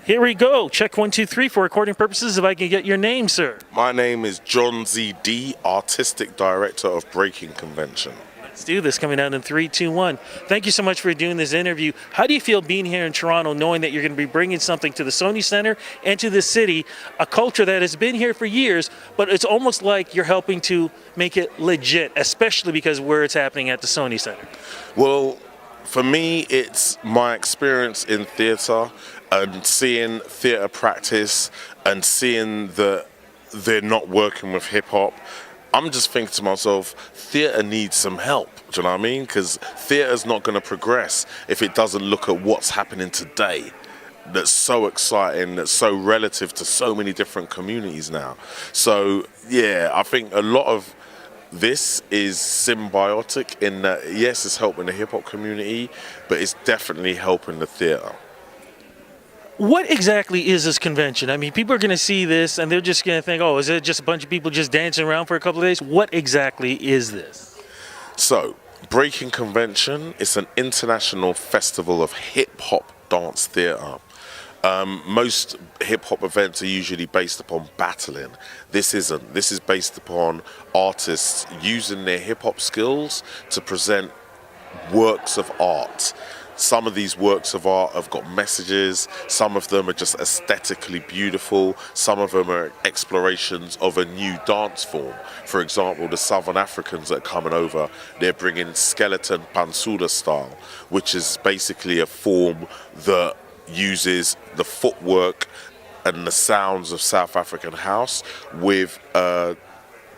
Here we go. Check 1, 2, 3 for recording purposes. If I can get your name, sir. My name is Jonzi D, Artistic Director of Breakin Convention. Let's do this. Coming out in 3, 2, 1. Thank you so much for doing this interview. How do you feel being here in Toronto, knowing that you're going to be bringing something to the Sony Centre and to the city, a culture that has been here for years, but it's almost like you're helping to make it legit, especially because where it's happening at the Sony Centre? Well, for me, it's my experience in theatre and seeing theatre practice and seeing that they're not working with hip-hop. I'm just thinking to myself, theatre needs some help, do you know what I mean? Because theatre's not going to progress if it doesn't look at what's happening today. That's so exciting, that's so relative to so many different communities now. So, yeah, I think a lot of this is symbiotic in that, yes, it's helping the hip-hop community, but it's definitely helping the theatre. What exactly is this convention? I mean, people are going to see this and they're just going to think, oh, is it just a bunch of people just dancing around for a couple of days? What exactly is this? So, Breakin Convention is an international festival of hip-hop dance theatre. Most hip-hop events are usually based upon battling. This isn't. This is based upon artists using their hip-hop skills to present works of art. Some of these works of art have got messages, some of them are just aesthetically beautiful, some of them are explorations of a new dance form. For example, the Southern Africans that are coming over, they're bringing skeleton pansuda style, which is basically a form that uses the footwork and the sounds of South African house with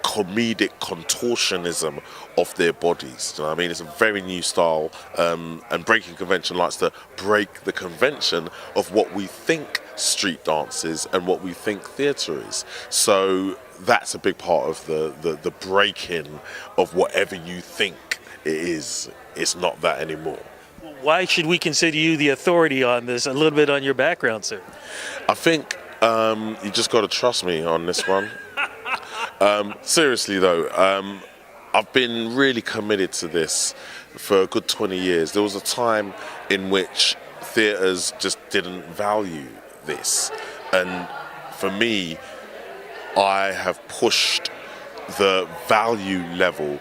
comedic contortionism of their bodies. Do you know what I mean? It's a very new style, and Breakin Convention likes to break the convention of what we think street dance is and what we think theatre is. So that's a big part of the breaking of whatever you think it is. It's not that anymore. Why should we consider you the authority on this? A little bit on your background, sir. I think you just got to trust me on this one. Seriously though, I've been really committed to this for a good 20 years. There was a time in which theatres just didn't value this. And for me, I have pushed the value level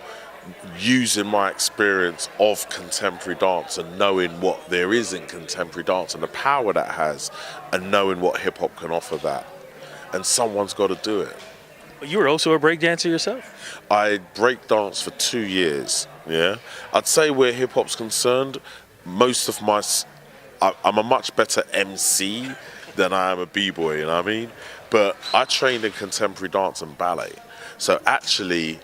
using my experience of contemporary dance and knowing what there is in contemporary dance and the power that has, and knowing what hip-hop can offer that. And someone's got to do it. You were also a breakdancer yourself? I breakdanced for 2 years, yeah. I'd say where hip-hop's concerned, most of I'm a much better MC than I am a b-boy, you know what I mean? But I trained in contemporary dance and ballet. So actually,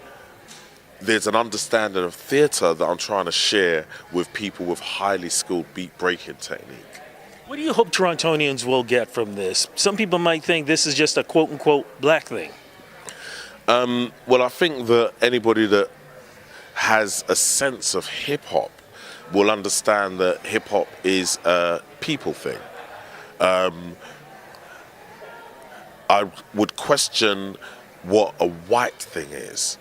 there's an understanding of theatre that I'm trying to share with people with highly skilled beat breaking technique. What do you hope Torontonians will get from this? Some people might think this is just a quote-unquote black thing. Well, I think that anybody that has a sense of hip-hop will understand that hip-hop is a people thing. I would question what a white thing is.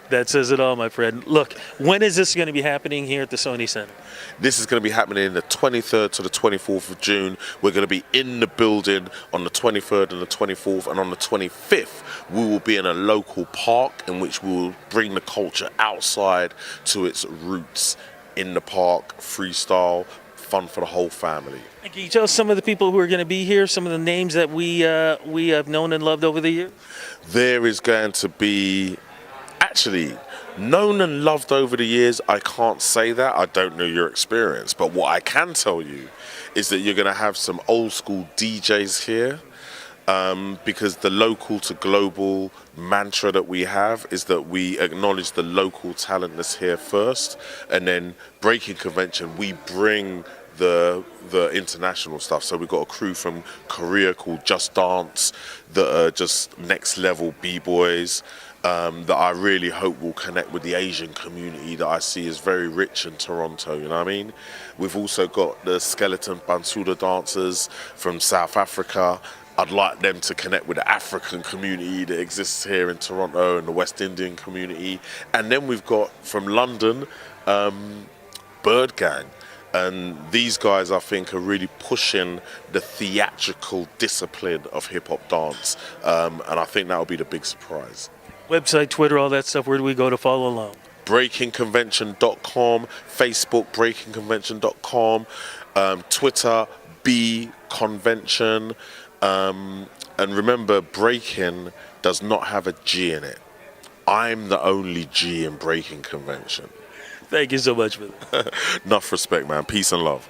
That says it all, my friend. Look, when is this going to be happening here at the Sony Centre? This is going to be happening the 23rd to the 24th of June. We're going to be in the building on the 23rd and the 24th, and on the 25th, we will be in a local park in which we will bring the culture outside to its roots in the park, freestyle, fun for the whole family. And can you tell us some of the people who are going to be here, some of the names that we have known and loved over the years? There is going to be, actually, known and loved over the years, I can't say that. I don't know your experience. But what I can tell you is that you're going to have some old school DJs here, because the local to global mantra that we have is that we acknowledge the local talent that's here first, and then Breakin Convention, we bring the international stuff. So we've got a crew from Korea called Just Dance that are just next level b-boys, that I really hope will connect with the Asian community that I see is very rich in Toronto, you know what I mean? We've also got the skeleton Bansuda dancers from South Africa. I'd like them to connect with the African community that exists here in Toronto and the West Indian community. And then we've got from London, Bird Gang. And these guys, I think, are really pushing the theatrical discipline of hip hop dance. And I think that'll be the big surprise. Website, Twitter, all that stuff. Where do we go to follow along? BreakinConvention.com, Facebook, BreakinConvention.com, Twitter, B Convention. And remember, Breakin does not have a G in it. I'm the only G in Breakin Convention. Thank you so much for that. Enough respect, man. Peace and love.